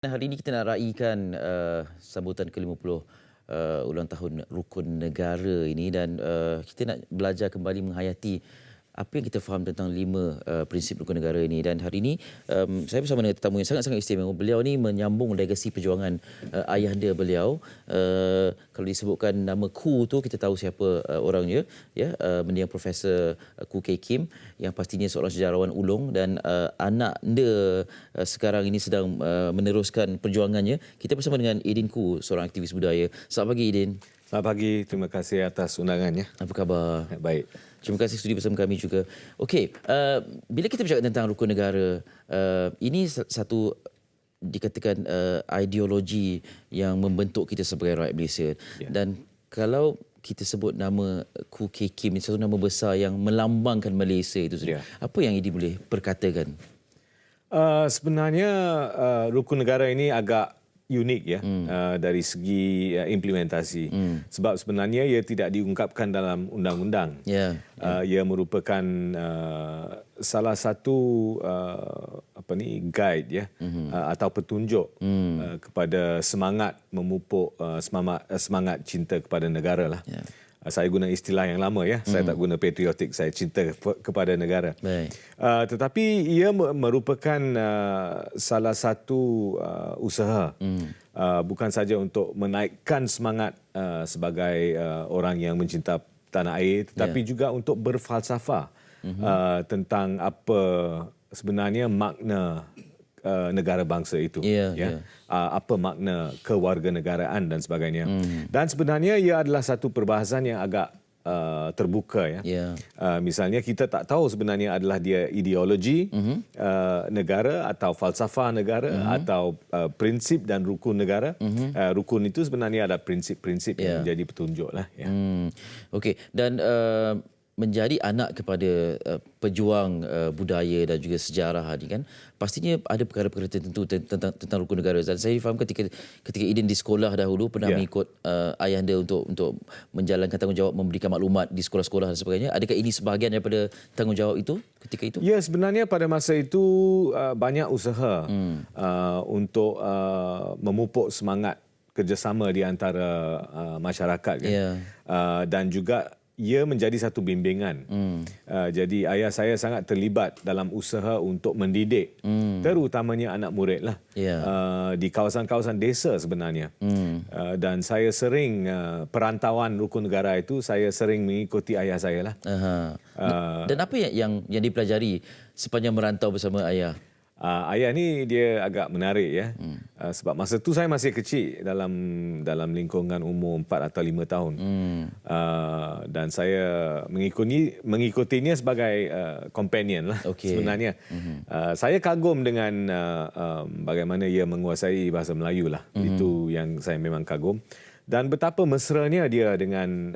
Hari ini kita nak raikan sambutan ke-50 ulang tahun Rukun Negara ini dan kita nak belajar kembali menghayati apa yang kita faham tentang 5 prinsip Rukun Negara ini. Dan hari ini saya bersama dengan tetamu yang sangat-sangat istimewa. Beliau ni menyambung legasi perjuangan ayahanda beliau. Kalau disebutkan nama Koo tu kita tahu siapa orangnya, ya, mendiang Profesor Koo Kay Kim yang pastinya seorang sejarawan ulung, dan anak dia sekarang ini sedang meneruskan perjuangannya. Kita bersama dengan Idin Koo, seorang aktivis budaya. Selamat pagi Idin. Selamat pagi, terima kasih atas undangannya. Apa khabar? Baik. Terima kasih sudi bersama kami juga. Okey, bila kita bercakap tentang Rukun Negara, ini satu dikatakan ideologi yang membentuk kita sebagai rakyat Malaysia. Ya. Dan kalau kita sebut nama Koo Kay Kim, satu nama besar yang melambangkan Malaysia itu sendiri. Ya. Apa yang Idi boleh perkatakan? Sebenarnya Rukun Negara ini agak unik ya dari segi implementasi. Sebab sebenarnya ia tidak diungkapkan dalam undang-undang. Ya. Ia merupakan salah satu guide ya, atau petunjuk kepada semangat memupuk semangat cinta kepada negara lah. Ya. Saya guna istilah yang lama ya. Saya tak guna patriotik, saya cinta kepada negara. Baik. Tetapi ia merupakan salah satu usaha bukan saja untuk menaikkan semangat sebagai orang yang mencinta tanah air, tetapi juga untuk berfalsafah tentang apa sebenarnya makna negara bangsa itu. Apa makna kewarganegaraan dan sebagainya. Dan sebenarnya ia adalah satu perbahasan yang agak terbuka ya. Misalnya kita tak tahu sebenarnya adalah dia ideologi negara atau falsafah negara atau prinsip dan rukun negara. Rukun itu sebenarnya ada prinsip-prinsip yang menjadi petunjuk lah ya. Okey, dan menjadi anak kepada pejuang budaya dan juga sejarah ni kan, pastinya ada perkara-perkara tertentu tentang Rukun Negara. Dan saya faham ketika Idin di sekolah dahulu pernah mengikut ayahanda untuk menjalankan tanggungjawab memberikan maklumat di sekolah-sekolah dan sebagainya. Adakah ini sebahagian daripada tanggungjawab itu ketika itu? Ya, sebenarnya pada masa itu banyak usaha untuk memupuk semangat kerjasama di antara masyarakat kan. Dan juga ia menjadi satu bimbingan. Jadi ayah saya sangat terlibat dalam usaha untuk mendidik, terutamanya anak murid lah, di kawasan-kawasan desa sebenarnya. Dan saya sering perantauan Rukun Negara itu, saya sering mengikuti ayah saya lah. Dan apa yang dipelajari sepanjang merantau bersama ayah? Ayah ni dia agak menarik ya. Sebab masa tu saya masih kecil, dalam lingkungan umur 4 atau 5 tahun. Dan saya mengikutinya sebagai companion lah sebenarnya. Saya kagum dengan bagaimana ia menguasai bahasa Melayu lah. Itu yang saya memang kagum. Dan betapa mesranya dia dengan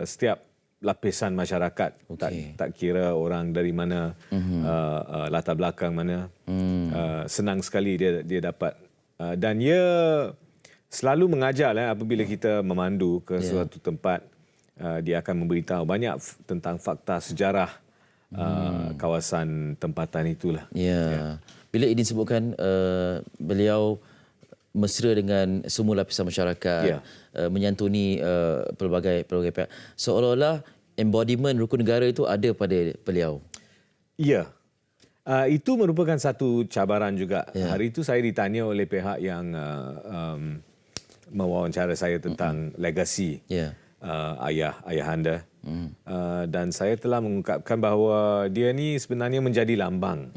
setiap lapisan masyarakat. Tak kira orang dari mana, latar belakang mana. Senang sekali dia dapat. Dan ia selalu mengajar apabila kita memandu ke suatu tempat. Dia akan memberitahu banyak tentang fakta sejarah kawasan tempatan itulah. Bila Idin sebutkan beliau mesra dengan semua lapisan masyarakat, menyantuni pelbagai pihak, seolah-olah embodiment Rukun Negara itu ada pada beliau. Ya. Itu merupakan satu cabaran juga. Hari itu saya ditanya oleh pihak yang mewawancara saya tentang legasi ayahanda. Dan saya telah mengungkapkan bahawa dia ni sebenarnya menjadi lambang.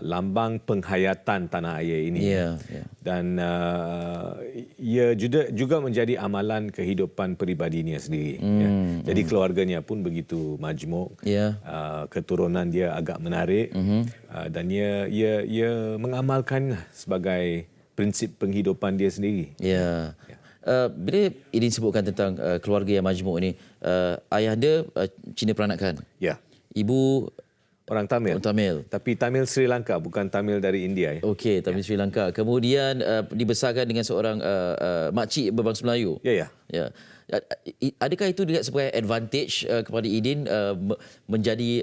Lambang penghayatan tanah air ini. Dan ia juga menjadi amalan kehidupan peribadinya sendiri. Jadi keluarganya pun begitu majmuk. Keturunan dia agak menarik. Dan ia mengamalkan sebagai prinsip penghidupan dia sendiri. Bila Idin sebutkan tentang keluarga yang majmuk ini, ayahanda Cina peranakan. Ibu orang Tamil. Tapi Tamil Sri Lanka, bukan Tamil dari India. Okey, Tamil Sri Lanka. Kemudian dibesarkan dengan seorang makcik berbangsa Melayu. Adakah itu dilihat sebagai advantage kepada Idin menjadi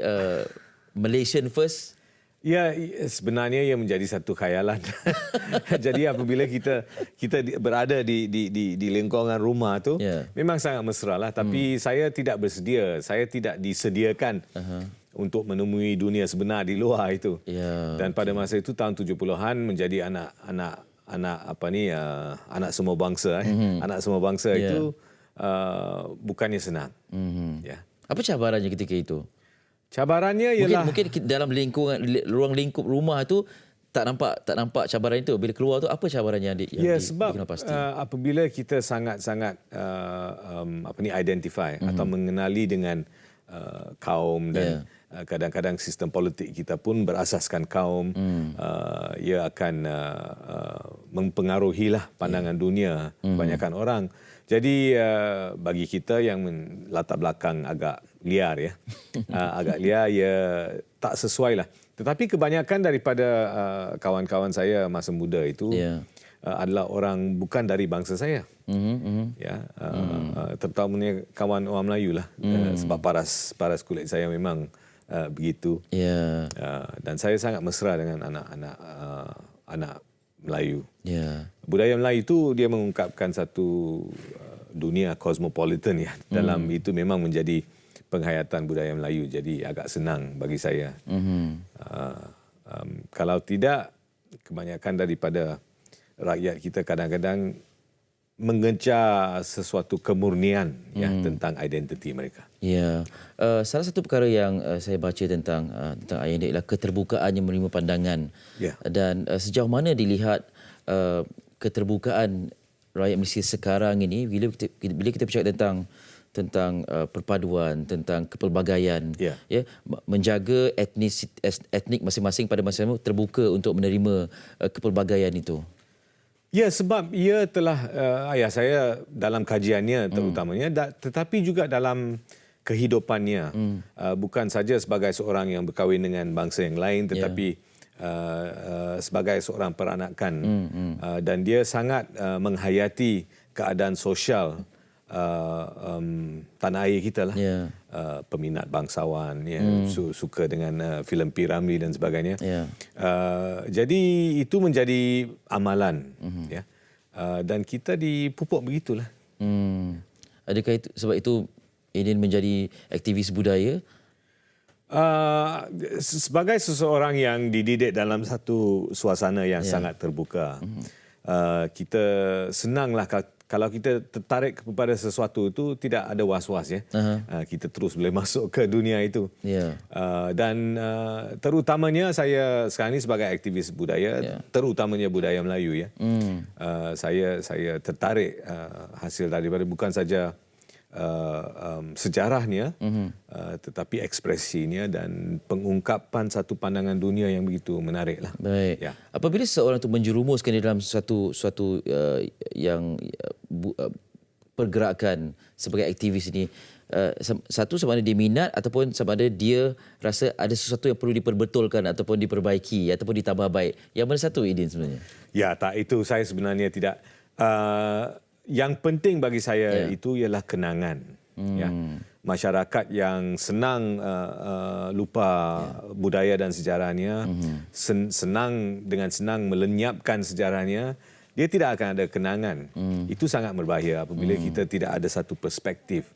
Malaysian first? Ya, sebenarnya ia menjadi satu khayalan. Jadi apabila kita berada di lingkungan rumah tu, memang sangat mesra lah. Tapi saya tidak bersedia, saya tidak disediakan untuk menemui dunia sebenar di luar itu. Dan pada masa itu tahun 70-an menjadi anak anak semua bangsa. Anak semua bangsa itu bukannya senang. Ya. Apa cabarannya ketika itu? Cabarannya ialah mungkin dalam ruang lingkup rumah tu tak nampak cabaran itu. Bila keluar tu apa cabarannya yang sebab dikenal pasti? Apabila kita sangat-sangat identify atau mengenali dengan kaum dan kadang-kadang sistem politik kita pun berasaskan kaum, ia akan mempengaruhilah pandangan dunia kebanyakan orang. Jadi bagi kita yang latar belakang agak liar ya, agak liar, ia tak sesuai lah. Tetapi kebanyakan daripada kawan-kawan saya masa muda itu adalah orang bukan dari bangsa saya. Ya, terutamanya kawan orang Melayu lah, sebab paras kulit saya memang begitu. Dan saya sangat mesra dengan anak Melayu. Budaya Melayu itu dia mengungkapkan satu dunia cosmopolitan ya. Dalam itu memang menjadi penghayatan budaya Melayu. Jadi agak senang bagi saya. Kalau tidak, kebanyakan daripada rakyat kita kadang-kadang mengejar sesuatu kemurnian ya tentang identiti mereka. Salah satu perkara yang saya baca tentang ayah anda ialah keterbukaannya menerima pandangan. Dan sejauh mana dilihat keterbukaan rakyat Malaysia sekarang ini bila kita bercakap tentang perpaduan, tentang kepelbagaian, menjaga etnik masing-masing pada masa itu terbuka untuk menerima kepelbagaian itu. Ya, sebab ia telah ayah saya dalam kajiannya terutamanya, tetapi juga dalam kehidupannya, bukan saja sebagai seorang yang berkahwin dengan bangsa yang lain, tetapi sebagai seorang peranakan, dan dia sangat menghayati keadaan sosial tanah air kita lah. Peminat bangsawan, suka dengan filem P. Ramlee dan sebagainya. Jadi itu menjadi amalan, dan kita dipupuk begitulah. Adakah itu sebab itu ingin menjadi aktivis budaya? Sebagai seseorang yang dididik dalam satu suasana yang sangat terbuka, kita senanglah kalau kita tertarik kepada sesuatu itu tidak ada was-was ya. Kita terus boleh masuk ke dunia itu. Dan terutamanya saya sekarang ini sebagai aktivis budaya, terutamanya budaya Melayu ya. Saya tertarik hasil daripada bukan saja sejarahnya, tetapi ekspresinya dan pengungkapan satu pandangan dunia yang begitu menarik lah. Baik. Apabila seorang itu menjerumuskan di dalam suatu pergerakan sebagai aktivis ini, satu sama ada dia minat ataupun sama ada dia rasa ada sesuatu yang perlu diperbetulkan ataupun diperbaiki ataupun ditambah baik. Yang mana satu Idin sebenarnya? Ya, tak, itu saya sebenarnya tidak. Yang penting bagi saya itu ialah kenangan. Masyarakat yang senang lupa budaya dan sejarahnya, dengan senang melenyapkan sejarahnya, dia tidak akan ada kenangan. Itu sangat berbahaya apabila kita tidak ada satu perspektif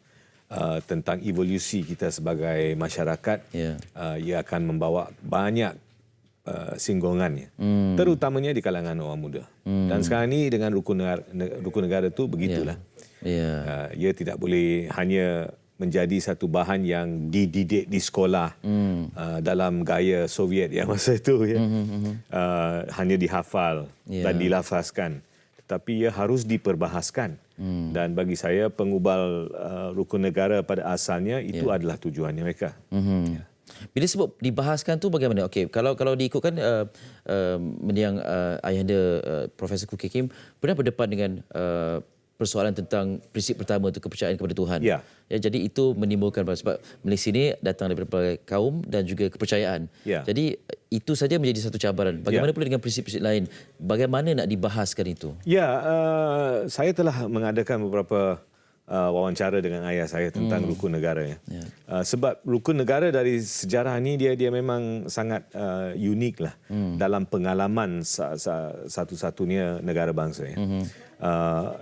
tentang evolusi kita sebagai masyarakat. Ia akan membawa banyak singgungannya, terutamanya di kalangan orang muda. Dan sekarang ini dengan rukun negara itu begitulah. Ia tidak boleh hanya menjadi satu bahan yang dididik di sekolah dalam gaya Soviet yang masa itu hanya dihafal dan dilafazkan, tetapi ia harus diperbahaskan. Dan bagi saya pengubal rukun negara pada asalnya itu adalah tujuannya mereka. Bila sebut dibahaskan tu bagaimana? Okey, kalau diikutkan mendiang ayahanda Profesor Khoo Keng Kim pernah berdepan dengan persoalan tentang prinsip pertama itu kepercayaan kepada Tuhan. Jadi itu menimbulkan sebab Malaysia ini datang daripada pelbagai kaum dan juga kepercayaan. Jadi itu saja menjadi satu cabaran. Bagaimana pula dengan prinsip-prinsip lain? Bagaimana nak dibahaskan itu? Saya telah mengadakan beberapa wawancara dengan ayah saya tentang rukun negara. Sebab rukun negara dari sejarah ni dia memang sangat unik lah dalam pengalaman satu-satunya negara bangsa.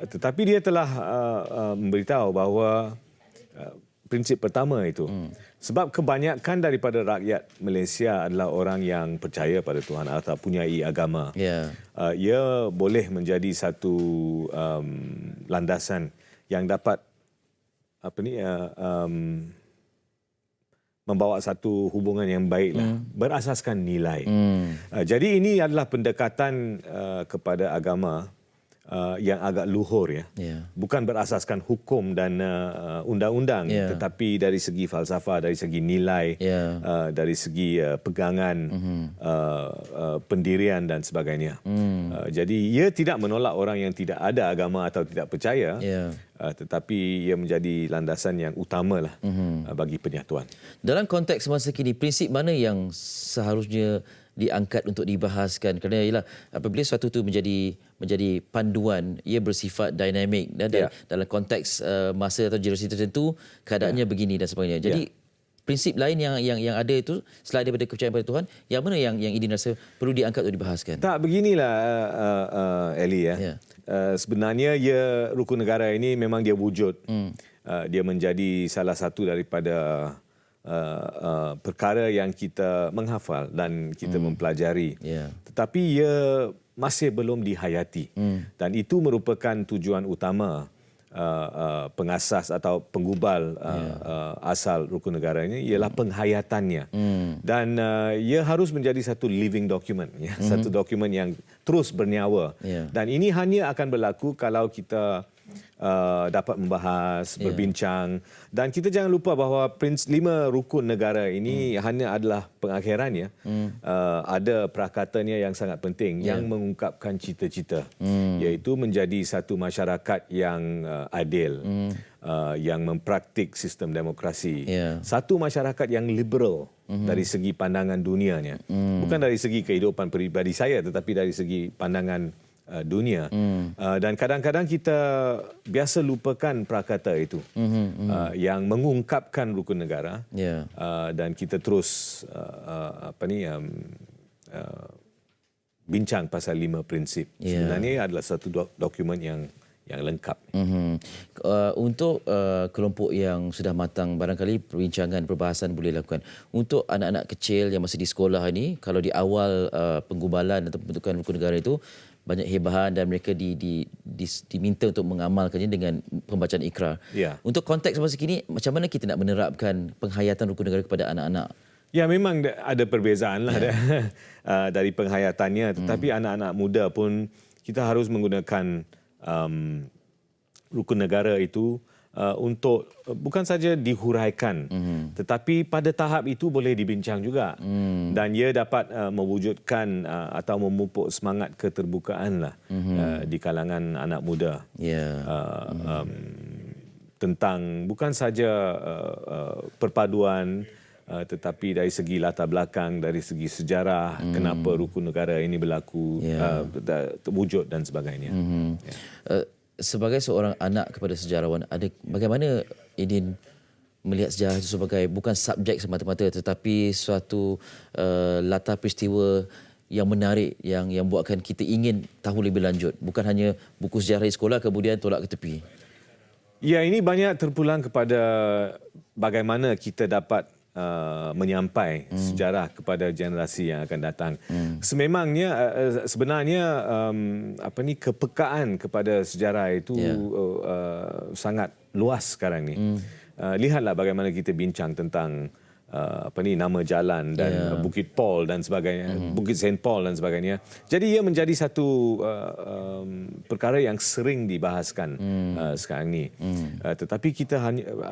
Tetapi dia telah memberitahu bahawa prinsip pertama itu, sebab kebanyakan daripada rakyat Malaysia adalah orang yang percaya pada Tuhan atau punyai agama. Ia boleh menjadi satu landasan yang dapat membawa satu hubungan yang baiklah, berasaskan nilai. Jadi ini adalah pendekatan kepada agama yang agak luhur, bukan berasaskan hukum dan undang-undang, tetapi dari segi falsafah, dari segi nilai, dari segi pegangan, pendirian dan sebagainya. Jadi ia tidak menolak orang yang tidak ada agama atau tidak percaya, tetapi ia menjadi landasan yang utamalah bagi penyatuan. Dalam konteks masa kini, prinsip mana yang seharusnya diangkat untuk dibahaskan? Kerana ialah apabila suatu itu menjadi panduan, ia bersifat dinamik dan dalam konteks masa atau generasi tertentu keadaannya begini dan sebagainya. Jadi prinsip lain yang ada itu selain daripada kepercayaan pada Tuhan, yang mana yang Idin rasa perlu diangkat untuk dibahaskan? Tak, beginilah Eli sebenarnya rukun negara ini memang dia wujud. Dia menjadi salah satu daripada perkara yang kita menghafal dan kita mempelajari. Tetapi ia masih belum dihayati. Dan itu merupakan tujuan utama pengasas atau penggubal asal rukun negara ini, ialah penghayatannya. Dan ia harus menjadi satu living document, satu dokumen yang terus bernyawa. Dan ini hanya akan berlaku kalau kita dapat membahas, berbincang, dan kita jangan lupa bahawa 5 rukun negara ini hanya adalah pengakhirannya. Ada prakatanya yang sangat penting yang mengungkapkan cita-cita, iaitu menjadi satu masyarakat yang adil, yang mempraktik sistem demokrasi, satu masyarakat yang liberal dari segi pandangan dunianya, bukan dari segi kehidupan peribadi saya, tetapi dari segi pandangan dunia. Dan kadang-kadang kita biasa lupakan prakata itu yang mengungkapkan rukun negara, dan kita terus bincang pasal 5 prinsip. Sebenarnya adalah satu dokumen yang lengkap. Untuk kelompok yang sudah matang, barangkali perbincangan, perbahasan boleh lakukan. Untuk anak-anak kecil yang masih di sekolah ini, kalau di awal penggubalan atau pembentukan rukun negara itu banyak hebahan dan mereka diminta untuk mengamalkannya dengan pembacaan ikrar. Untuk konteks masa kini, macam mana kita nak menerapkan penghayatan rukun negara kepada anak-anak? Ya, memang ada perbezaan lah dari penghayatannya, tetapi anak-anak muda pun kita harus menggunakan rukun negara itu untuk bukan saja dihuraikan, tetapi pada tahap itu boleh dibincang juga, dan ia dapat mewujudkan atau memupuk semangat keterbukaan lah di kalangan anak muda tentang bukan saja perpaduan, tetapi dari segi latar belakang, dari segi sejarah, kenapa rukun negara ini berlaku, wujud dan sebagainya. Sebagai seorang anak kepada sejarawan, bagaimana Idin melihat sejarah itu sebagai bukan subjek semata-mata, tetapi suatu latar peristiwa yang menarik, yang buatkan kita ingin tahu lebih lanjut, bukan hanya buku sejarah di sekolah kemudian tolak ke tepi? Ya, ini banyak terpulang kepada bagaimana kita dapat menyampai sejarah kepada generasi yang akan datang. Sebenarnya kepekaan kepada sejarah itu sangat luas sekarang ni. Lihatlah bagaimana kita bincang tentang nama jalan dan Bukit Paul dan sebagainya, Bukit Saint Paul dan sebagainya. Jadi ia menjadi satu perkara yang sering dibahaskan sekarang ni. Tetapi kita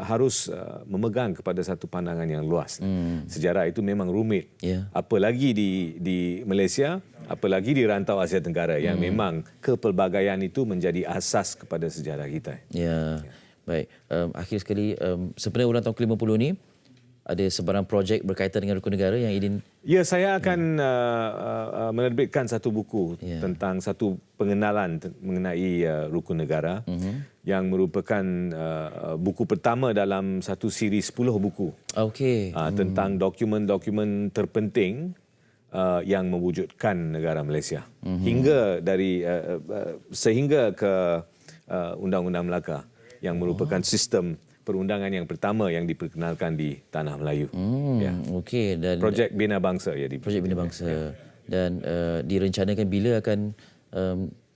harus memegang kepada satu pandangan yang luas. Sejarah itu memang rumit. Apalagi di Malaysia, apalagi di rantau Asia Tenggara yang memang kepelbagaian itu menjadi asas kepada sejarah kita. Baik. Akhir sekali, sebenarnya ulang tahun ke-50 ni ada sebarang projek berkaitan dengan rukun negara yang Idin? Ya, saya akan menerbitkan satu buku tentang satu pengenalan mengenai rukun negara yang merupakan buku pertama dalam satu siri 10 buku Okey. tentang dokumen-dokumen terpenting yang mewujudkan negara Malaysia hingga dari sehingga ke Undang-Undang Melaka yang merupakan sistem perundangan yang pertama yang diperkenalkan di Tanah Melayu. Ya. Okey, dan Projek Bina Bangsa ya di Projek Bina Bangsa. Dan direncanakan bila akan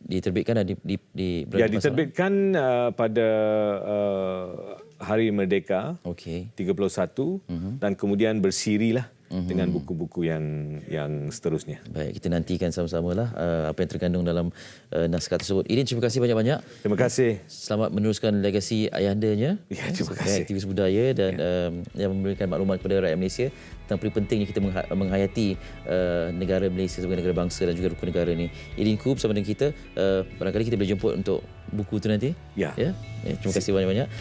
diterbitkan dan di Ya, diterbitkan pada Hari Merdeka Okey. 31 dan kemudian bersirilah dengan buku-buku yang seterusnya. Baik, kita nantikan sama-sama lah apa yang terkandung dalam naskah tersebut. Idin, terima kasih banyak-banyak. Terima kasih. Selamat meneruskan legasi ayahandanya. Ya, terima sebagai kasih. aktivis budaya dan yang memberikan maklumat kepada rakyat Malaysia tentang pentingnya kita menghayati negara Malaysia sebagai negara bangsa dan juga rukun negara ini. Idin Kub bersama dengan kita. Barangkali kita boleh jemput untuk buku tu nanti. Ya. Terima kasih banyak-banyak.